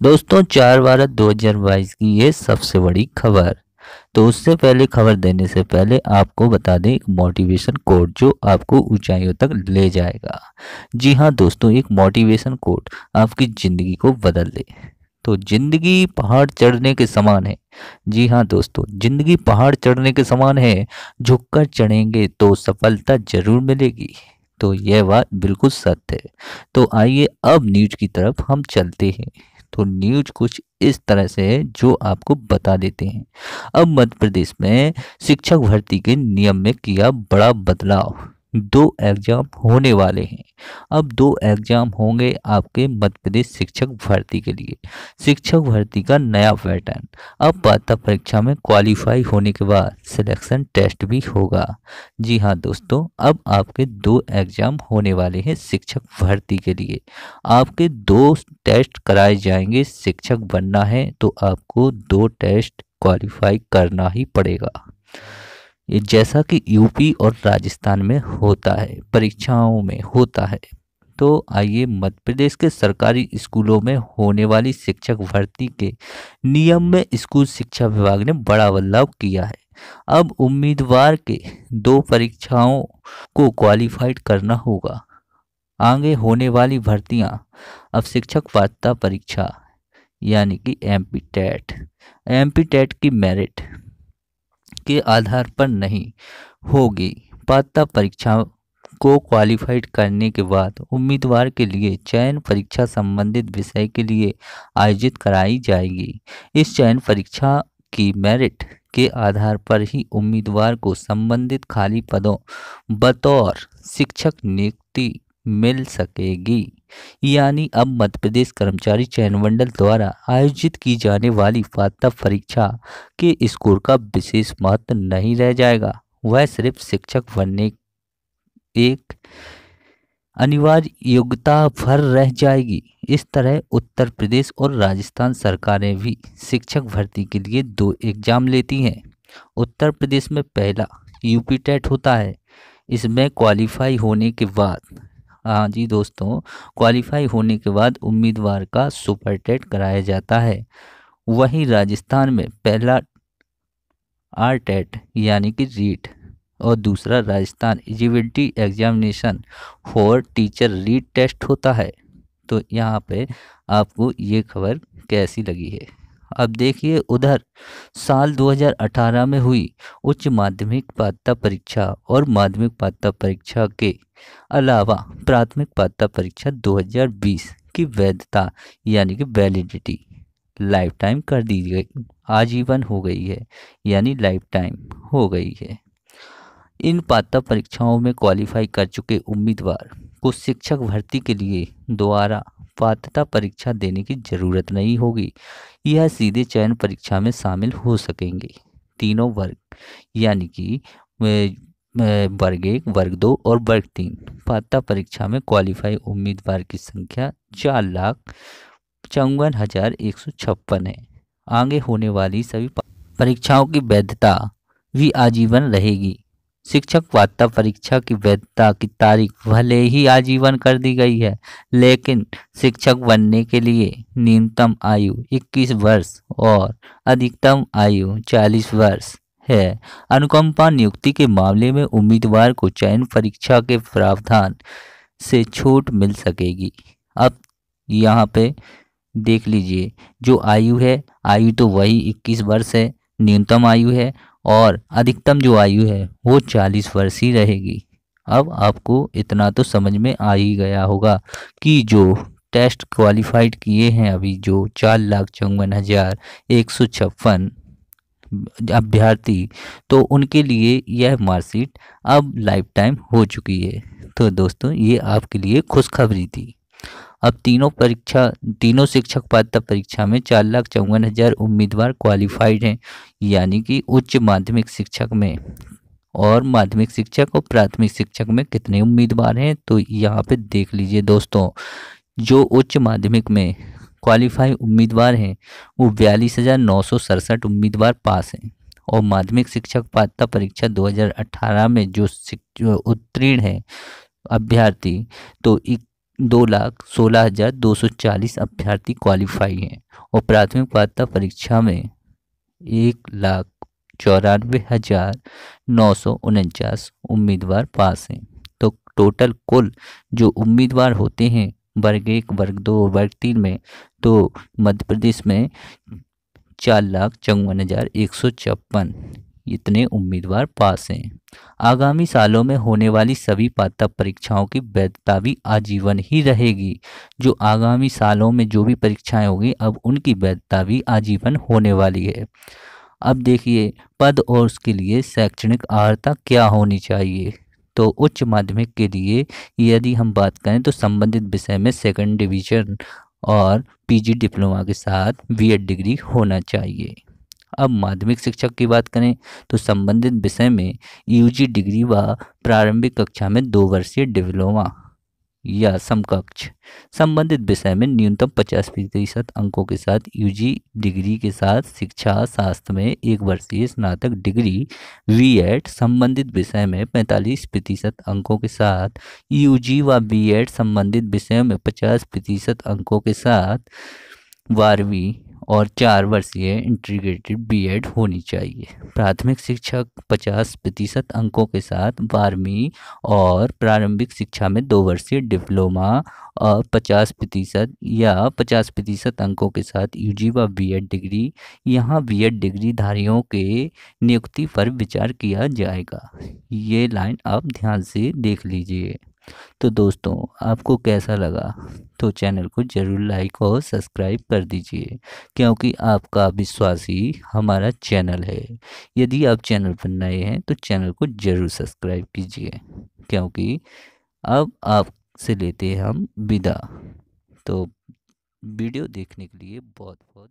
दोस्तों 4/12/2022 की ये सबसे बड़ी खबर। तो उससे पहले खबर देने से पहले आपको बता दें एक मोटिवेशन कोट जो आपको ऊंचाइयों तक ले जाएगा। जी हाँ दोस्तों, एक मोटिवेशन कोट आपकी ज़िंदगी को बदल दे। तो ज़िंदगी पहाड़ चढ़ने के समान है। जी हाँ दोस्तों, ज़िंदगी पहाड़ चढ़ने के समान है। झुककर चढ़ेंगे तो सफलता जरूर मिलेगी। तो यह बात बिल्कुल सत्य है। तो आइए अब न्यूज की तरफ हम चलते हैं। तो न्यूज कुछ इस तरह से है जो आपको बता देते हैं। अब मध्य प्रदेश में शिक्षक भर्ती के नियम में किया बड़ा बदलाव। 2 एग्जाम होने वाले हैं। अब 2 एग्जाम होंगे आपके मध्य प्रदेश शिक्षक भर्ती के लिए। शिक्षक भर्ती का नया पैटर्न। अब पात्रता परीक्षा में क्वालिफाई होने के बाद सिलेक्शन टेस्ट भी होगा। जी हाँ दोस्तों, अब आपके 2 एग्जाम होने वाले हैं शिक्षक भर्ती के लिए। आपके 2 टेस्ट कराए जाएंगे। शिक्षक बनना है तो आपको 2 टेस्ट क्वालिफाई करना ही पड़ेगा। ये जैसा कि यूपी और राजस्थान में होता है, परीक्षाओं में होता है। तो आइए मध्य प्रदेश के सरकारी स्कूलों में होने वाली शिक्षक भर्ती के नियम में स्कूल शिक्षा विभाग ने बड़ा बदलाव किया है। अब उम्मीदवार के 2 परीक्षाओं को क्वालिफाइड करना होगा। आगे होने वाली भर्तियां अब शिक्षक पात्रता परीक्षा यानी कि एमपी टेट की मेरिट के आधार पर नहीं होगी। पात्रता परीक्षा को क्वालिफाइड करने के बाद उम्मीदवार के लिए चयन परीक्षा संबंधित विषय के लिए आयोजित कराई जाएगी। इस चयन परीक्षा की मेरिट के आधार पर ही उम्मीदवार को संबंधित खाली पदों बतौर शिक्षक नियुक्ति मिल सकेगी। यानी अब मध्य प्रदेश कर्मचारी चयन मंडल द्वारा आयोजित की जाने वाली पात्रता परीक्षा के स्कोर का विशेष महत्व नहीं रह जाएगा। वह सिर्फ शिक्षक बनने एक अनिवार्य योग्यता भर रह जाएगी। इस तरह उत्तर प्रदेश और राजस्थान सरकारें भी शिक्षक भर्ती के लिए 2 एग्जाम लेती हैं। उत्तर प्रदेश में पहला यूपी टेट होता है। इसमें क्वालिफाई होने के बाद, हाँ जी दोस्तों, क्वालिफाई होने के बाद उम्मीदवार का सुपर टेट कराया जाता है। वहीं राजस्थान में पहला आर टेट यानी कि रीट और दूसरा Rajasthan eligibility examination for teacher REET test होता है। तो यहाँ पे आपको ये खबर कैसी लगी है? अब देखिए, उधर साल 2018 में हुई उच्च माध्यमिक पात्रता परीक्षा और माध्यमिक पात्रता परीक्षा के अलावा प्राथमिक पात्रता परीक्षा 2020 की वैधता यानी कि वैलिडिटी लाइफ टाइम कर दी गई, आजीवन हो गई है, यानी लाइफ टाइम हो गई है। इन पात्रता परीक्षाओं में क्वालिफाई कर चुके उम्मीदवार को शिक्षक भर्ती के लिए दोबारा पात्रता परीक्षा देने की जरूरत नहीं होगी। यह सीधे चयन परीक्षा में शामिल हो सकेंगे। तीनों वर्ग यानी कि वर्ग 1, वर्ग 2 और वर्ग 3 पात्रता परीक्षा में क्वालिफाई उम्मीदवार की संख्या 4,54,156 है। आगे होने वाली सभी परीक्षाओं की वैधता भी आजीवन रहेगी। शिक्षक पात्रता परीक्षा की वैधता की तारीख भले ही आजीवन कर दी गई है, लेकिन शिक्षक बनने के लिए न्यूनतम आयु 21 वर्ष और अधिकतम आयु 40 वर्ष है। अनुकंपा नियुक्ति के मामले में उम्मीदवार को चयन परीक्षा के प्रावधान से छूट मिल सकेगी। अब यहाँ पे देख लीजिए, जो आयु है, आयु तो वही 21 वर्ष है, न्यूनतम आयु है, और अधिकतम जो आयु है वो 40 वर्ष ही रहेगी। अब आपको इतना तो समझ में आ ही गया होगा कि जो टेस्ट क्वालिफाइड किए हैं अभी जो 4,54,156 अभ्यर्थी, तो उनके लिए यह मार्कशीट अब लाइफ टाइम हो चुकी है। तो दोस्तों, ये आपके लिए खुशखबरी थी। अब तीनों शिक्षक पात्रता परीक्षा में 4,54,000 उम्मीदवार क्वालिफाइड हैं। यानी कि उच्च माध्यमिक शिक्षक में और माध्यमिक शिक्षक और प्राथमिक शिक्षक में कितने उम्मीदवार हैं, तो यहाँ पे देख लीजिए दोस्तों। जो उच्च माध्यमिक में क्वालिफाई उम्मीदवार हैं वो 42,967 उम्मीदवार पास हैं। और माध्यमिक शिक्षक पात्रता परीक्षा 2018 में जो उत्तीर्ण है अभ्यर्थी, तो 2,16,240 अभ्यर्थी क्वालिफाई हैं और प्राथमिक पात्रता परीक्षा में 1,94,949 उम्मीदवार पास हैं। तो टोटल कुल जो उम्मीदवार होते हैं वर्ग 1, वर्ग 2, वर्ग 3 में, तो मध्य प्रदेश में 4,54,156 इतने उम्मीदवार पास हैं। आगामी सालों में होने वाली सभी पात्रता परीक्षाओं की वैधता भी आजीवन ही रहेगी। जो आगामी सालों में जो भी परीक्षाएं होगी अब उनकी वैधता भी आजीवन होने वाली है। अब देखिए पद और उसके लिए शैक्षणिक अर्हता क्या होनी चाहिए। तो उच्च माध्यमिक के लिए यदि हम बात करें तो संबंधित विषय में सेकंड डिवीजन और पीजी डिप्लोमा के साथ बीएड डिग्री होना चाहिए। अब माध्यमिक शिक्षक की बात करें तो संबंधित विषय में यूजी डिग्री व प्रारंभिक कक्षा में 2 वर्षीय डिप्लोमा या समकक्ष संबंधित विषय में न्यूनतम 50% अंकों के साथ यूजी डिग्री के साथ शिक्षा शास्त्र में 1 वर्षीय स्नातक डिग्री बीएड संबंधित विषय में 45% अंकों के साथ यूजी व बीएड संबंधित विषयों में 50% अंकों के साथ 12वीं और 4 वर्षीय इंटीग्रेटेड बीएड होनी चाहिए। प्राथमिक शिक्षक 50% अंकों के साथ 12वीं और प्रारंभिक शिक्षा में 2 वर्षीय डिप्लोमा और 50% अंकों के साथ यूजी व बीएड डिग्री। यहाँ बीएड डिग्री धारियों के नियुक्ति पर विचार किया जाएगा। ये लाइन आप ध्यान से देख लीजिए। तो दोस्तों आपको कैसा लगा तो चैनल को ज़रूर लाइक और सब्सक्राइब कर दीजिए, क्योंकि आपका विश्वास ही हमारा चैनल है। यदि आप चैनल पर नए हैं तो चैनल को ज़रूर सब्सक्राइब कीजिए, क्योंकि अब आपसे लेते हैं हम विदा। तो वीडियो देखने के लिए बहुत बहुत